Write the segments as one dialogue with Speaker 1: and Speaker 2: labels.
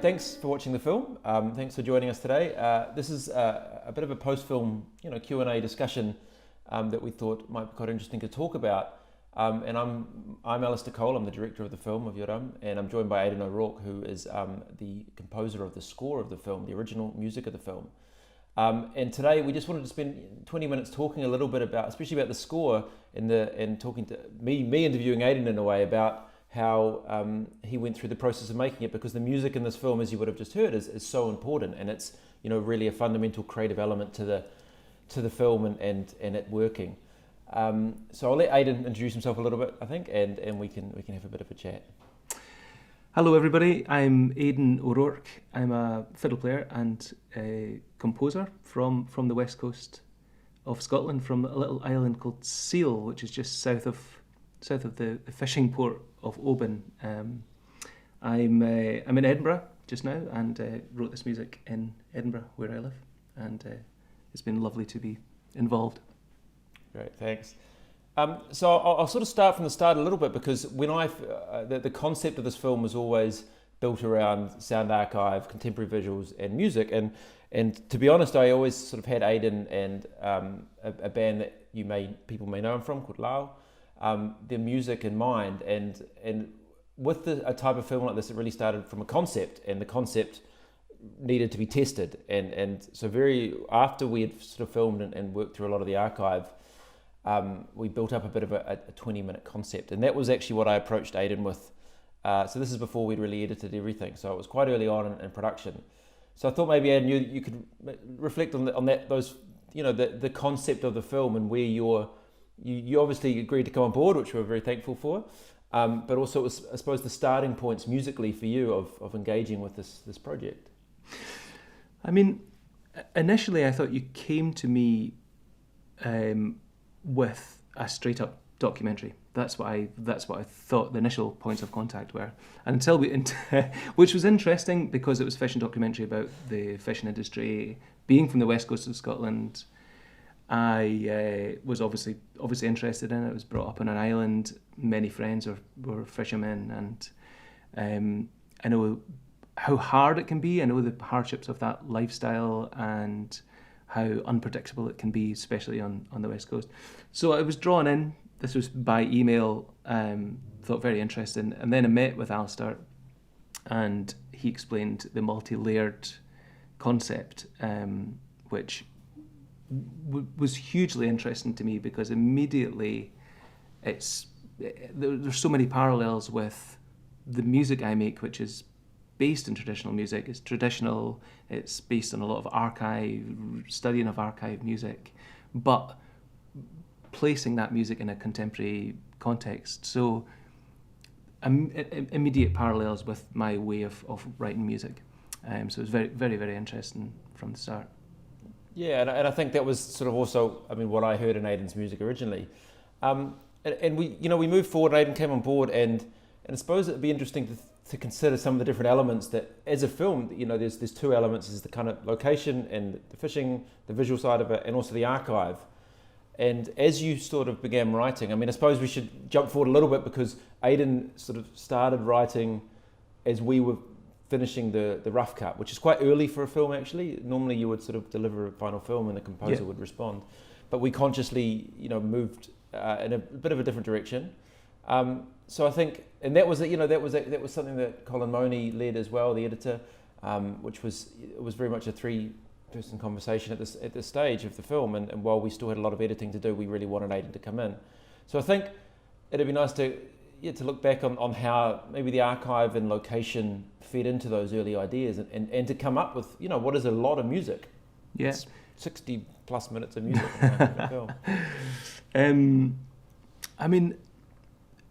Speaker 1: Thanks for watching the film. Thanks for joining us today. This is a bit of a post-film, Q&A discussion that we thought might be quite interesting to talk about. And I'm Alastair. I'm the director of the film of Iorram, and I'm joined by Aidan, who is the composer of the score of the film, the original music of the film. And today we just wanted to spend 20 minutes talking a little bit about, especially about the score, and talking to me interviewing Aidan in a way about how he went through the process of making it, because the music in this film, as you would have just heard, is so important, and it's really a fundamental creative element to the film and it working. So I'll let Aidan introduce himself a little bit, I think, and we can have a bit of a chat.
Speaker 2: Hello everybody, I'm Aidan O'Rourke. I'm a fiddle player and a composer from the west coast of Scotland, from a little island called Seal, which is just south of the fishing port of Oban. I'm in Edinburgh just now, and wrote this music in Edinburgh where I live, and it's been lovely to be involved.
Speaker 1: Great, thanks. So I'll sort of start from the start a little bit, because when the concept of this film was always built around sound archive, contemporary visuals, and music, and to be honest, I always sort of had Aidan and a band that people may know him from, called Lao, their music in mind, and with a type of film like this, it really started from a concept, and the concept needed to be tested, and so after we had sort of filmed and worked through a lot of the archive, we built up a bit of a 20-minute concept, and that was actually what I approached Aidan with. So this is before we'd really edited everything, so it was quite early on in production. So I thought maybe, Aidan, you could reflect on the concept of the film, and where you obviously agreed to come on board, which we're very thankful for, but also it was, I suppose, the starting points musically for you of engaging with this project.
Speaker 2: I mean, initially I thought you came to me with a straight up documentary. That's what I thought the initial points of contact were, and which was interesting because it was a fishing documentary about the fishing industry. Being from the west coast of Scotland, I was obviously interested in it. I was brought up on an island. Many friends were fishermen, and I know how hard it can be. I know the hardships of that lifestyle and how unpredictable it can be, especially on the west coast. So I was drawn in. This was by email. Thought very interesting, and then I met with Alastair, and he explained the multi-layered concept, which was hugely interesting to me, because immediately there's so many parallels with the music I make, which is based in traditional music. It's traditional, it's based on a lot of studying of archive music, but placing that music in a contemporary context. So immediate parallels with my way of writing music. So it was very, very, very interesting from the start.
Speaker 1: Yeah, and I think that was sort of also, what I heard in Aidan's music originally. And we moved forward, and Aidan came on board, and I suppose it'd be interesting to consider some of the different elements that, as a film, there's two elements: there's the kind of location and the fishing, the visual side of it, and also the archive. And as you sort of began writing, I suppose we should jump forward a little bit, because Aidan sort of started writing as we were finishing the rough cut, which is quite early for a film, actually. Normally you would sort of deliver a final film and the composer would respond. But we consciously, moved in a bit of a different direction. So I think, and that was something that Colin Money led as well, the editor, which was very much a three-person conversation at this stage of the film. And while we still had a lot of editing to do, we really wanted Aidan to come in. So I think it'd be nice to look back on how maybe the archive and location fed into those early ideas, and to come up with what is a lot of music.
Speaker 2: Yeah,
Speaker 1: it's 60 plus minutes of music in the
Speaker 2: film.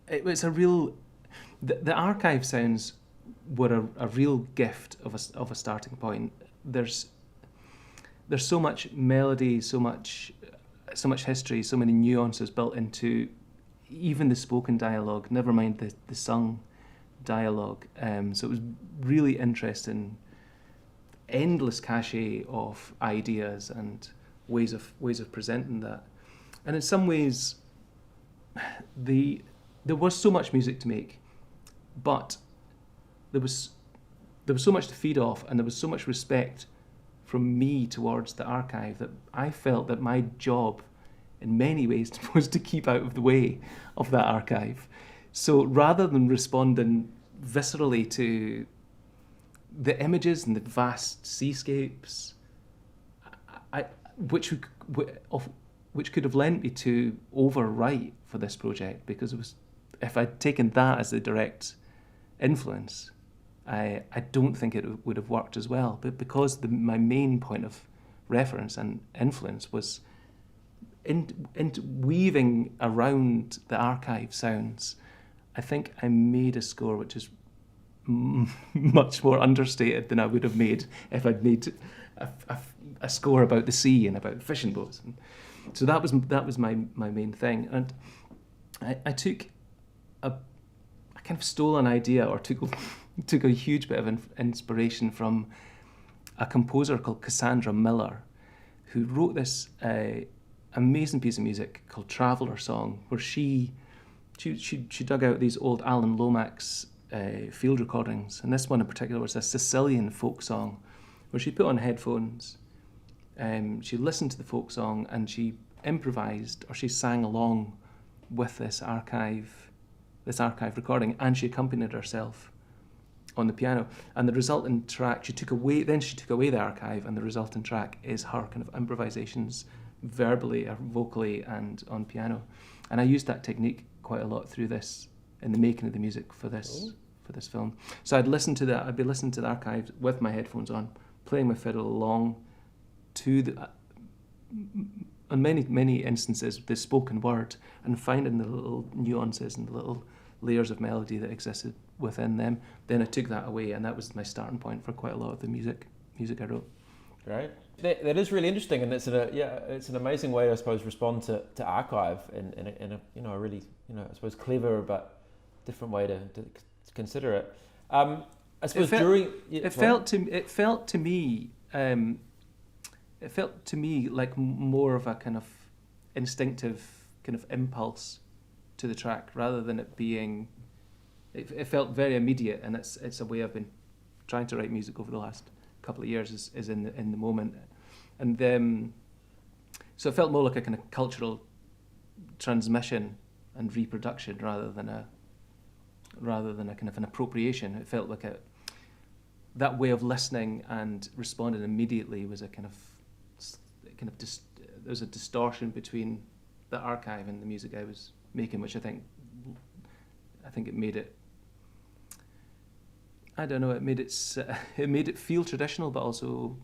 Speaker 2: It's a real. The archive sounds were a real gift of a starting point. There's so much melody, so much history, so many nuances built into even the spoken dialogue, never mind the sung dialogue. So it was really interesting, endless cache of ideas and ways of presenting that. And in some ways, there was so much music to make, but there was there was so much to feed off, and there was so much respect from me towards the archive that I felt that my job, in many ways, was to keep out of the way of that archive. So rather than responding viscerally to the images and the vast seascapes, which could have lent me to overwrite for this project, because it was, if I'd taken that as the direct influence, I don't think it would have worked as well. But because my main point of reference and influence was in weaving around the archive sounds, I think I made a score which is much more understated than I would have made if I'd made a score about the sea and about fishing boats. And so that was my main thing. And I took I kind of stole an idea, or took a huge bit of inspiration from a composer called Cassandra Miller, who wrote this amazing piece of music called Traveller Song, where she dug out these old Alan Lomax field recordings, and this one in particular was a Sicilian folk song, where she put on headphones, she listened to the folk song, and she improvised, or she sang along with this archive recording, and she accompanied herself on the piano. And the resultant track, she took away the archive, and the resultant track is her kind of improvisations verbally or vocally and on piano. And I used that technique quite a lot through this, in the making of the music for this film. So I'd be listening to the archive with my headphones on, playing my fiddle along to the on many instances the spoken word, and finding the little nuances and the little layers of melody that existed within them. Then I took that away, and that was my starting point for quite a lot of the music I wrote.
Speaker 1: Great. That is really interesting, and it's an amazing way, I suppose, respond to archive in a really, I suppose, clever but different way to consider it. I suppose it felt to me like more of a kind of instinctive kind of impulse to the track, rather than it being. It felt very immediate, and it's a way I've been trying to write music over the last couple of years, is in the moment, and so it felt more like a kind of cultural transmission and reproduction rather than a kind of an appropriation. It felt like that way of listening and responding immediately was a kind of there was a distortion between the archive and the music I was making, which I think it made it. I don't know. It made it feel traditional, but also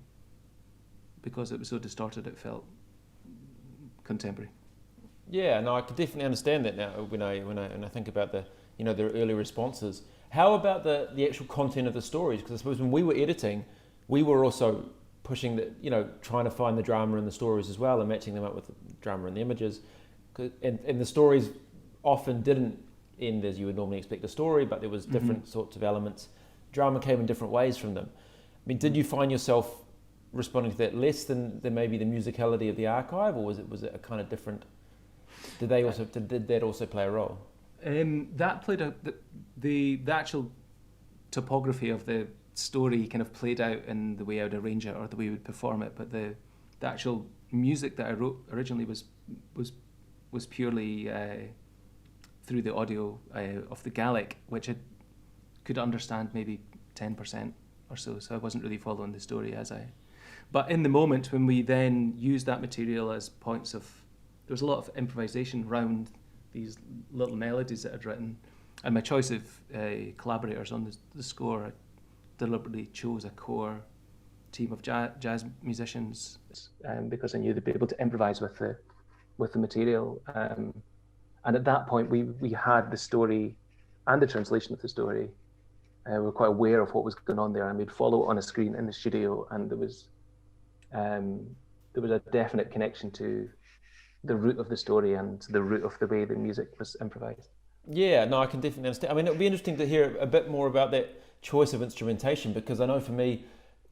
Speaker 1: because it was so distorted, it felt contemporary. Yeah, no, I could definitely understand that now when I think about the early responses. How about the actual content of the stories? Because I suppose when we were editing, we were also pushing trying to find the drama in the stories as well, and matching them up with the drama in the images. And the stories often didn't end as you would normally expect a story, but there was different sorts of elements. Drama came in different ways from them. I mean, did you find yourself responding to that less than maybe the musicality of the archive, or was it a kind of different? Did that also play a role?
Speaker 2: That played out. The actual topography of the story kind of played out in the way I would arrange it or the way we would perform it. But the actual music that I wrote originally was purely through the audio of the Gaelic, which I could understand maybe 10% or so. So I wasn't really following the story But in the moment when we then used that material as points of, there was a lot of improvisation around these little melodies that I'd written, and my choice of collaborators on the score, I deliberately chose a core team of jazz musicians because I knew they'd be able to improvise with the material. And at that point, we had the story and the translation of the story. We were quite aware of what was going on there, and we'd follow it on a screen in the studio, and there was a definite connection to the root of the story and the root of the way the music was improvised.
Speaker 1: Yeah, no, I can definitely understand. I mean, it would be interesting to hear a bit more about that choice of instrumentation, because I know for me,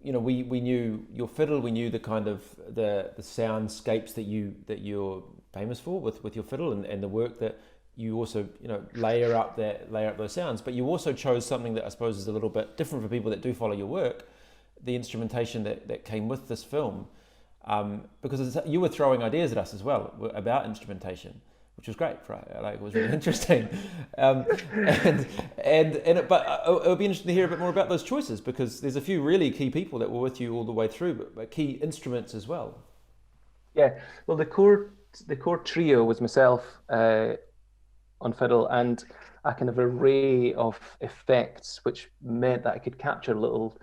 Speaker 1: we knew your fiddle, we knew the kind of the soundscapes that you're famous for with your fiddle, and the work that you also, layer up those sounds, but you also chose something that I suppose is a little bit different for people that do follow your work, the instrumentation that came with this film, because you were throwing ideas at us as well about instrumentation, which was great, right? Like, it was really interesting, but it would be interesting to hear a bit more about those choices, because there's a few really key people that were with you all the way through, but key instruments as well.
Speaker 2: Yeah, well, the core trio was myself on fiddle and a kind of array of effects, which meant that I could capture little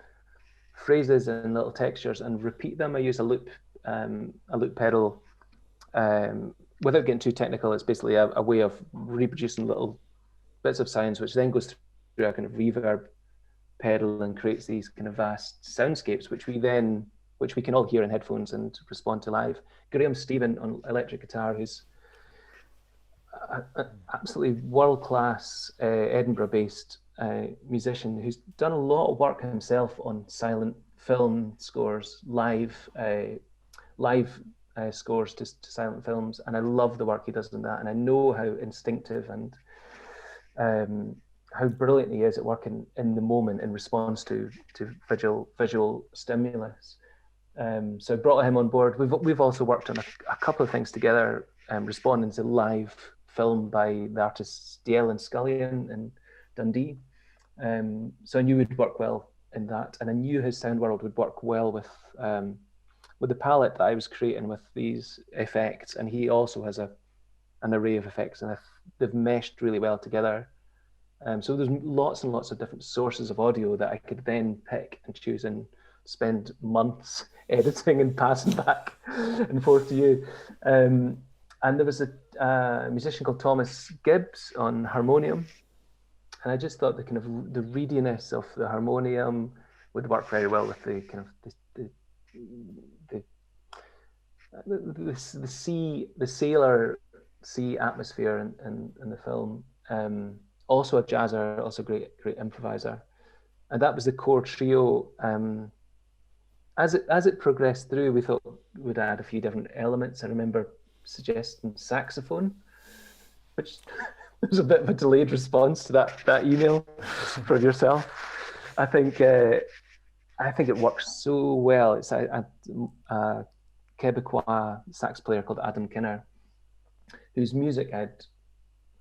Speaker 2: phrases and little textures and repeat them. I use a loop pedal. Without getting too technical, it's basically a way of reproducing little bits of sounds, which then goes through a kind of reverb pedal and creates these kind of vast soundscapes, which we can all hear in headphones and respond to live. Graham Stephen on electric guitar, who's an absolutely world-class Edinburgh-based musician who's done a lot of work himself on silent film scores, live scores to silent films, and I love the work he does in that, and I know how instinctive and how brilliant he is at working in the moment in response to visual stimulus. So I brought him on board. We've also worked on a couple of things together, responding to live film by the artists DL and Scullion in Dundee. So I knew he'd work well in that, and I knew his sound world would work well with the palette that I was creating with these effects. And he also has an array of effects, and they've meshed really well together. So there's lots and lots of different sources of audio that I could then pick and choose and spend months editing and passing back and forth to you. And there was a musician called Thomas Gibbs on harmonium, and I just thought the reediness of the harmonium would work very well with the kind of the sailor sea atmosphere in the film. Also a jazzer, also great improviser, and that was the core trio. As it progressed through, we thought we'd add a few different elements. I remember suggesting saxophone, which was a bit of a delayed response to that email from yourself. I think it works so well. It's a Quebecois sax player called Adam Kinner, whose music I'd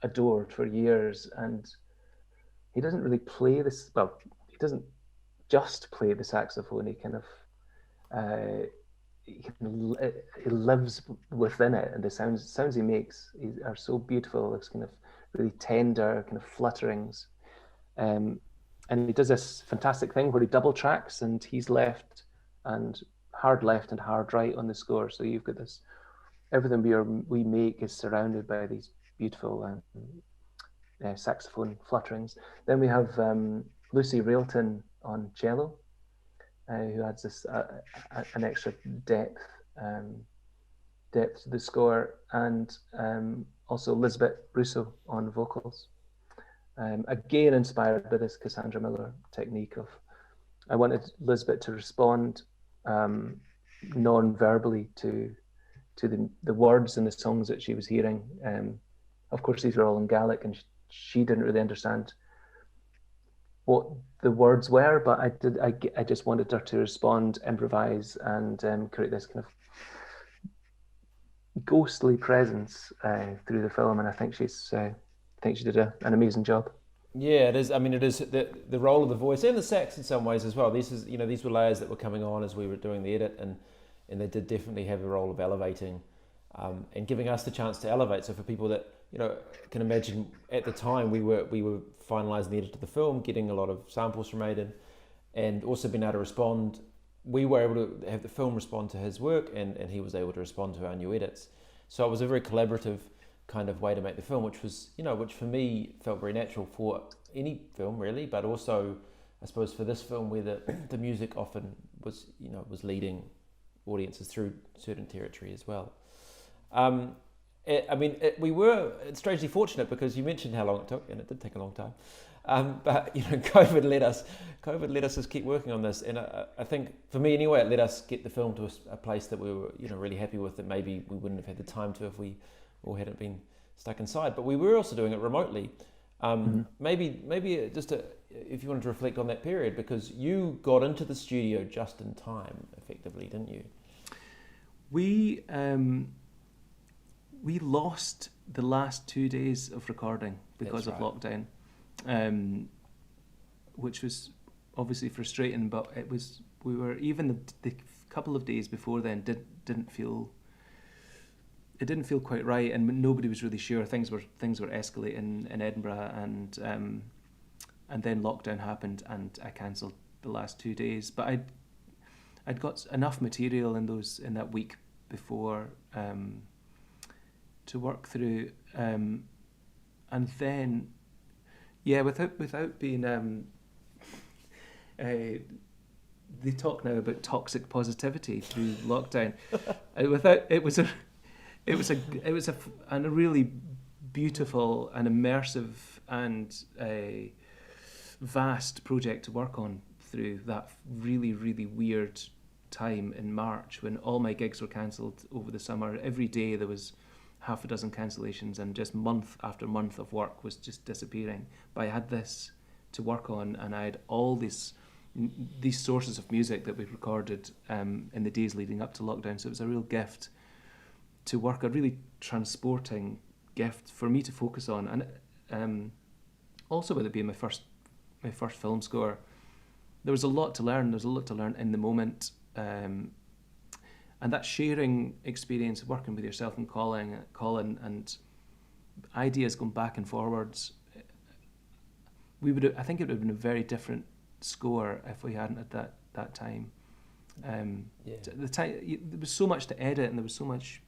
Speaker 2: adored for years, and he doesn't really play this. Well, he doesn't just play the saxophone. He kind of he lives within it, and the sounds he makes are so beautiful. It's kind of really tender, kind of flutterings, and he does this fantastic thing where he double tracks, and he's left and hard left and hard right on the score. So you've got this, everything we make is surrounded by these beautiful saxophone flutterings. Then we have Lucy Railton on cello, who adds this an extra depth to the score, and also Lisbeth Russo on vocals. Again, inspired by this Cassandra Miller technique of, I wanted Lisbeth to respond non-verbally to the words and the songs that she was hearing. Of course, these were all in Gaelic, and she didn't really understand what the words were, but I just wanted her to respond, improvise, and create this kind of ghostly presence through the film. And I think she did an amazing job.
Speaker 1: Yeah, it is. I mean, it is the role of the voice and the sax in some ways as well. These were layers that were coming on as we were doing the edit, and they did definitely have a role of elevating and giving us the chance to elevate. So for people that can imagine, at the time we were finalising the edit of the film, getting a lot of samples from Aidan, and also being able to respond. We were able to have the film respond to his work, and he was able to respond to our new edits. So it was a very collaborative kind of way to make the film, which was, which for me felt very natural for any film really, but also I suppose for this film where the music often was, was leading audiences through certain territory as well. We were strangely fortunate, because you mentioned how long it took, and it did take a long time. But COVID let us just keep working on this, and I think for me anyway, it let us get the film to a place that we were really happy with, that maybe we wouldn't have had the time to if we all hadn't been stuck inside. But we were also doing it remotely. Maybe just if you wanted to reflect on that period, because you got into the studio just in time, effectively, didn't you?
Speaker 2: We lost the last 2 days of recording because of lockdown, which was obviously frustrating. But we were even the couple of days before then didn't feel quite right, and nobody was really sure. Things were escalating in Edinburgh, and then lockdown happened, and I cancelled the last 2 days. But I'd got enough material in that week before to work through, and then without being they talk now about toxic positivity through lockdown. It was a really beautiful and immersive and a vast project to work on through that really, really weird time in March when all my gigs were cancelled over the summer. Every day there was half a dozen cancellations, and just month after month of work was just disappearing. But I had this to work on, and I had all these sources of music that we recorded in the days leading up to lockdown. So it was a real gift to work, a really transporting gift for me to focus on, and also with it being my first film score, there was a lot to learn. There's a lot to learn in the moment, and that sharing experience of working with yourself and Colin, and ideas going back and forwards. I think it would have been a very different score if we hadn't at that time. The time, there was so much to edit, and there was so much.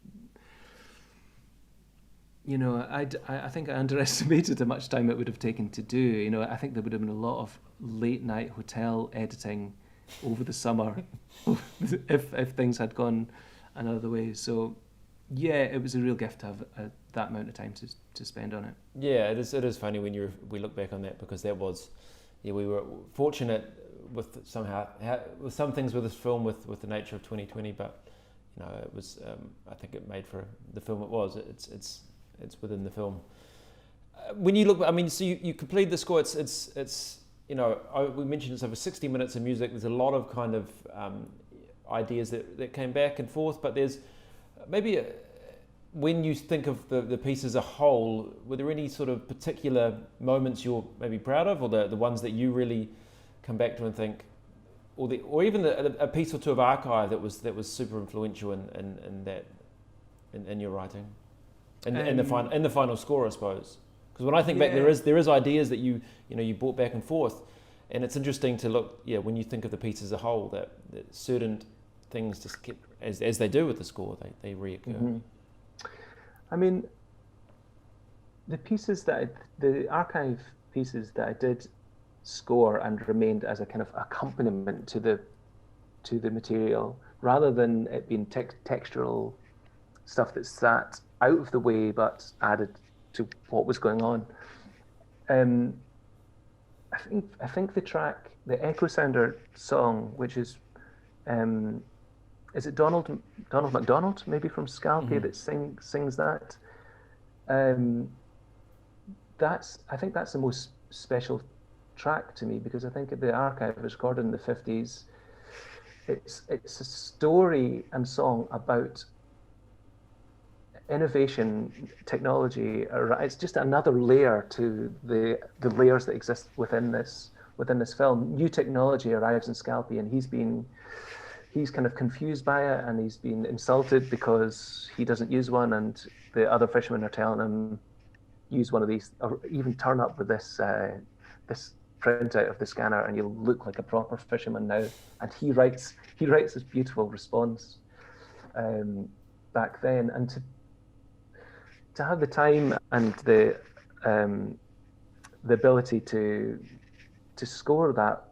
Speaker 2: I think I underestimated how much time it would have taken to do. I think there would have been a lot of late night hotel editing over the summer if things had gone another way. So yeah, it was a real gift to have that amount of time to spend on it.
Speaker 1: Yeah, it is funny when we look back on that, because that was, we were fortunate with some things with this film with the nature of 2020, but it was I think it made for the film it was. It's within the film. When you look, so you completed the score. It's we mentioned it's over 60 minutes of music. There's a lot of kind of ideas that came back and forth, but there's maybe when you think of the piece as a whole, were there any sort of particular moments you're maybe proud of, or the ones that you really come back to and think, or even a piece or two of archive that was super influential in your writing? In the final score, I suppose, because when I think back, there is ideas that you brought back and forth, and it's interesting to look when you think of the piece as a whole, that certain things just keep as they do with the score, they reoccur.
Speaker 2: Mm-hmm. The archive pieces that I did score and remained as a kind of accompaniment to the material, rather than it being textural stuff that sat out of the way but added to what was going on. I think the track, the Echo Sounder song, which is it Donald MacDonald, maybe from Scalpay, that sings that. I think that's the most special track to me, because I think the archive was recorded in the 50s. It's a story and song about innovation, technology. It's just another layer to the layers that exist within this film. New technology arrives in Scalpay, and he's kind of confused by it, and he's been insulted because he doesn't use one, and the other fishermen are telling him, use one of these, or even turn up with this printout of the scanner and you'll look like a proper fisherman now. And he writes this beautiful response back then, and to have the time and the ability to score that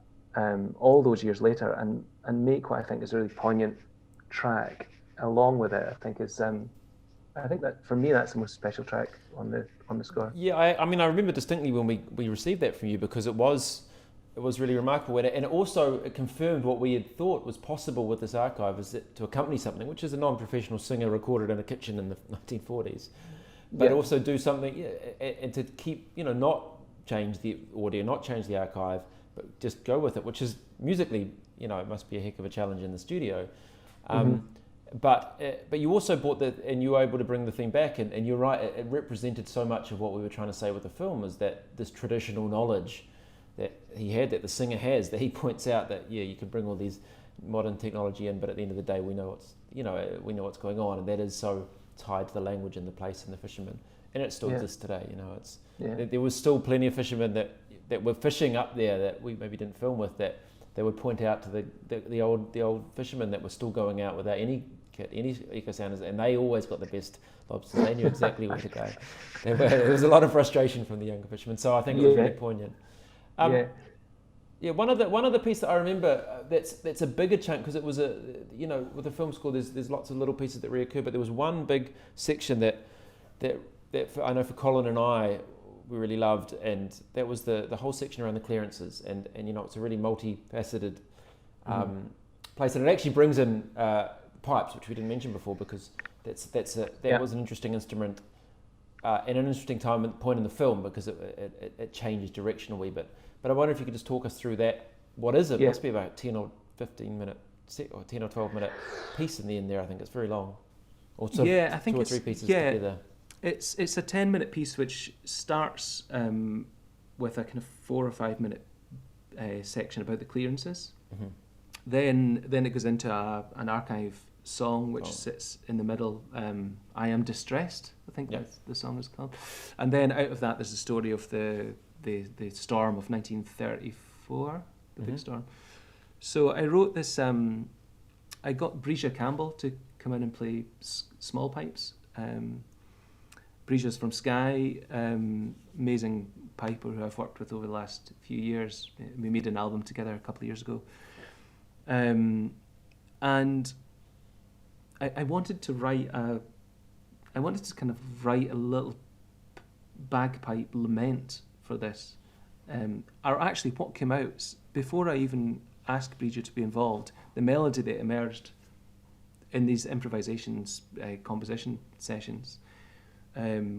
Speaker 2: all those years later and make what I think is a really poignant track along with it, I think that for me that's the most special track on the score.
Speaker 1: Yeah, I remember distinctly when we received that from you, because it was really remarkable, and it confirmed what we had thought was possible with this archive, is that to accompany something which is a non-professional singer recorded in a kitchen in the 1940s. but also do something, and to keep, not change the audio, not change the archive, but just go with it, which is musically, it must be a heck of a challenge in the studio. But you also brought that, and you were able to bring the thing back, and you're right, it represented so much of what we were trying to say with the film, is that this traditional knowledge that he had, that the singer has, that he points out that, you can bring all these modern technology in, but at the end of the day, we know what's going on, and that is so tied to the language and the place and the fishermen, and it still exists today. There was still plenty of fishermen that were fishing up there that we maybe didn't film with, that they would point out to the old fishermen that were still going out without any eco sounders, and they always got the best lobsters. They knew exactly where to go. There was a lot of frustration from the younger fishermen, so I think it was really poignant. One other piece that I remember that's a bigger chunk, because it was with the film score there's lots of little pieces that reoccur, but there was one big section that I know for Colin and I we really loved, and that was the whole section around the clearances, and it's a really multifaceted place, and it actually brings in pipes, which we didn't mention before, because that was an interesting instrument and an interesting point in the film, because it changes direction a wee bit. But I wonder if you could just talk us through that. What is it? It must be about 10 or 15 minute or 10 or 12 minute piece in the end there. I think it's very long. Or
Speaker 2: I think
Speaker 1: 2 or 3 pieces together.
Speaker 2: It's a 10-minute piece which starts with a kind of 4 or 5 minute section about the clearances. Then it goes into an archive song which sits in the middle. I Am Distressed, I think the song is called. And then out of that there's the story of the storm of 1934, the big storm. So I wrote this. I got Brisha Campbell to come in and play small pipes. Brisha's from Skye, amazing piper who I've worked with over the last few years. We made an album together a couple of years ago, and I wanted to write a little bagpipe lament for this. Or actually, what came out before I even asked Bridget to be involved, the melody that emerged in these improvisations, composition sessions,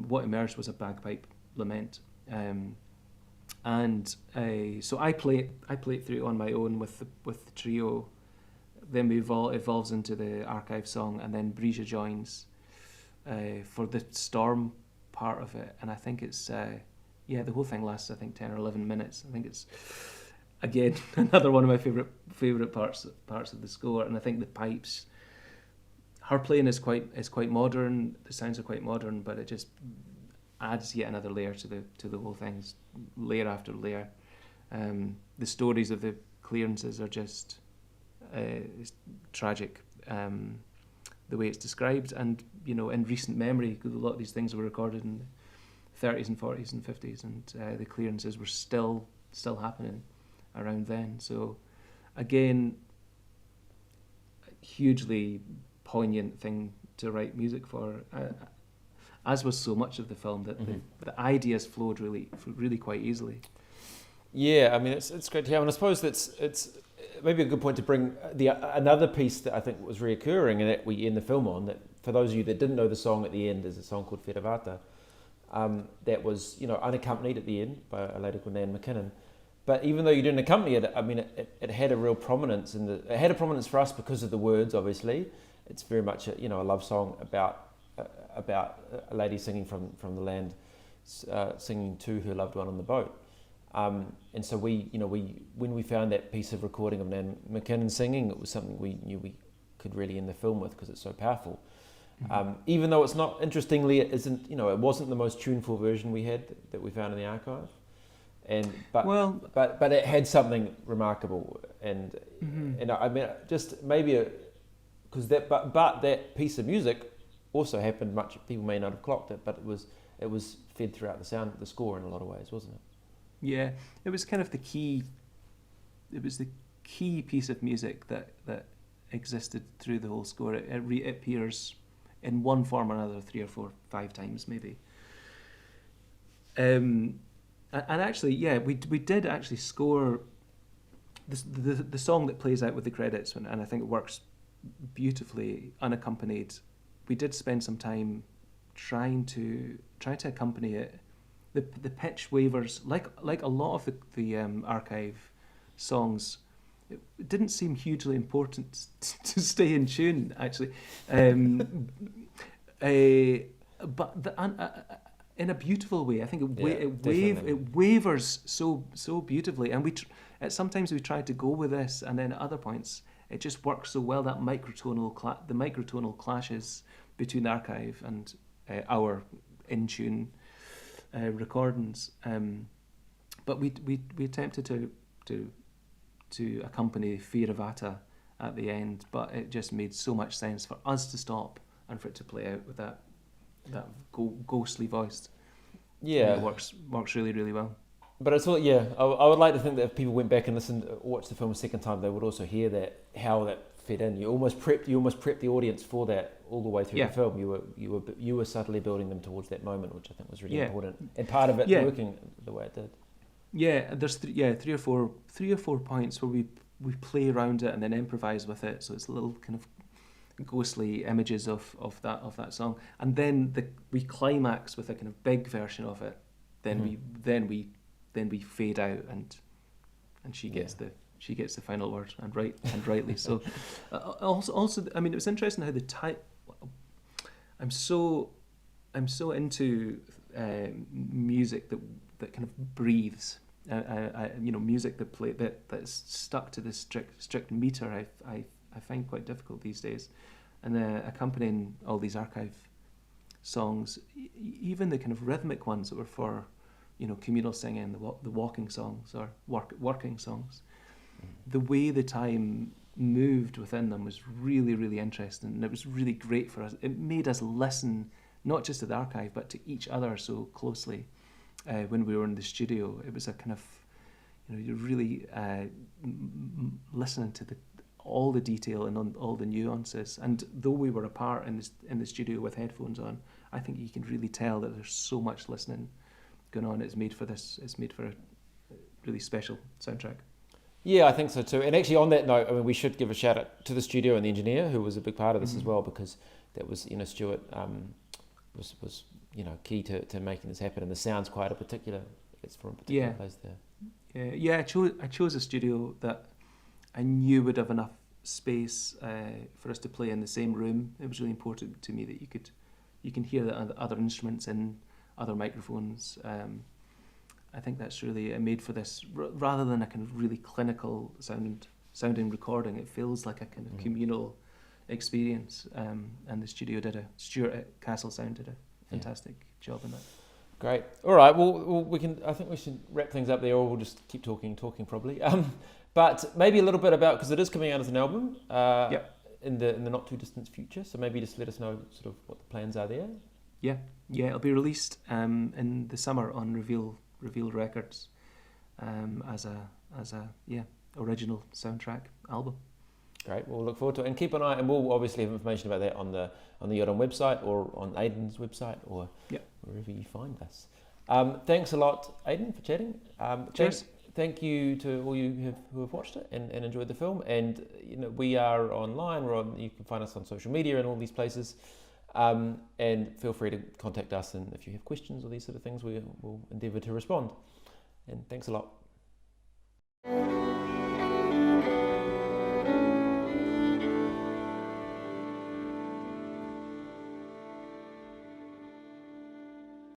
Speaker 2: what emerged was a bagpipe lament, and so I play it through on my own with the trio. Then we evolves into the archive song, and then Bridget joins for the storm part of it, and I think it's the whole thing lasts, I think, 10 or 11 minutes. I think it's, again, another one of my favorite parts of the score. And I think the pipes, her playing is quite modern. The sounds are quite modern, but it just adds yet another layer to the whole thing. It's layer after layer. The stories of the clearances are just it's tragic. The way it's described, and in recent memory, a lot of these things were recorded in 30s and 40s and 50s, and the clearances were still happening around then. So again, a hugely poignant thing to write music for, as was so much of the film, that the ideas flowed really quite easily.
Speaker 1: Yeah, I mean, it's great to hear, and I suppose it's maybe a good point to bring another piece that I think was reoccurring, and that we end the film on, that for those of you that didn't know the song at the end, is a song called Whereavata, that was unaccompanied at the end by a lady called Nan McKinnon. But even though you didn't accompany it, I mean, it had a real prominence it had a prominence for us because of the words. Obviously, it's very much a love song about a lady singing from the land, singing to her loved one on the boat. And so when we found that piece of recording of Nan McKinnon singing, it was something we knew we could really end the film with, because it's so powerful. Even though it's not, interestingly, it isn't, it wasn't the most tuneful version we had that we found in the archive, but it had something remarkable, and I mean, just maybe because that piece of music also happened much. People may not have clocked it, but it was fed throughout the score in a lot of ways, wasn't it?
Speaker 2: Yeah, it was kind of the key. It was the key piece of music that existed through the whole score. It appears in one form or another 3 or 4, 5 times maybe. And actually, we did actually score the song that plays out with the credits, and I think it works beautifully unaccompanied. We did spend some time trying to accompany it. The pitch wavers, like a lot of the archive songs, it didn't seem hugely important to stay in tune, actually. But in a beautiful way, I think it wavers so beautifully, and sometimes we tried to go with this, and then at other points it just works so well, that the microtonal clashes between the archive and our in tune recordings. But we attempted to accompany Firavata at the end, but it just made so much sense for us to stop and for it to play out with that ghostly voice.
Speaker 1: Yeah,
Speaker 2: it works really, really well.
Speaker 1: But it's all, I would like to think that if people went back and watched the film a second time, they would also hear how that fit in. You almost prepped the audience for that all the way through the film. You were subtly building them towards that moment, which I think was really important, and part of it working the way it did.
Speaker 2: Yeah, there's three or four points where we play around it and then improvise with it, so it's little kind of ghostly images of that song, and then we climax with a kind of big version of it. Then we fade out, and she gets the final word, and rightly so. Also, I mean, it was interesting how the type. I'm so into music that kind of breathes. Music that's stuck to this strict meter. I find quite difficult these days, and accompanying all these archive songs, even the kind of rhythmic ones that were for, communal singing, the walking songs or working songs, the way the time moved within them was really, really interesting, and it was really great for us. It made us listen not just to the archive but to each other so closely when we were in the studio. It was a kind of, you're really listening to all the detail and on all the nuances. And though we were apart in the studio with headphones on, I think you can really tell that there's so much listening going on. It's made for a really special soundtrack.
Speaker 1: Yeah, I think so too. And actually, on that note, I mean, we should give a shout out to the studio and the engineer, who was a big part of this as well, because that was, Stuart was key to making this happen. And the sound's quite a particular. It's from a particular place there.
Speaker 2: Yeah. I chose a studio that I knew would have enough space for us to play in the same room. It was really important to me that you can hear the other instruments and other microphones. I think that's really made for this, rather than a kind of really clinical sounding recording. It feels like a kind of communal experience, and the studio Stuart at Castle Sound did a fantastic job in that.
Speaker 1: Great. All right. Well, I think we should wrap things up there, or we'll just keep talking probably. But maybe a little bit about, because it is coming out as an album in the not too distant future. So maybe just let us know sort of what the plans are there.
Speaker 2: Yeah. It'll be released in the summer on Reveal Records as a original soundtrack album.
Speaker 1: Great. We'll look forward to it, and keep an eye. And we'll obviously have information about that on the Iorram website or on Aidan's website or wherever you find us. Thanks a lot, Aidan, for chatting.
Speaker 2: Cheers.
Speaker 1: Thank you to all you who have watched it and enjoyed the film. And we are online. You can find us on social media and all these places. And feel free to contact us, and if you have questions or these sort of things, we will endeavour to respond. And thanks a lot.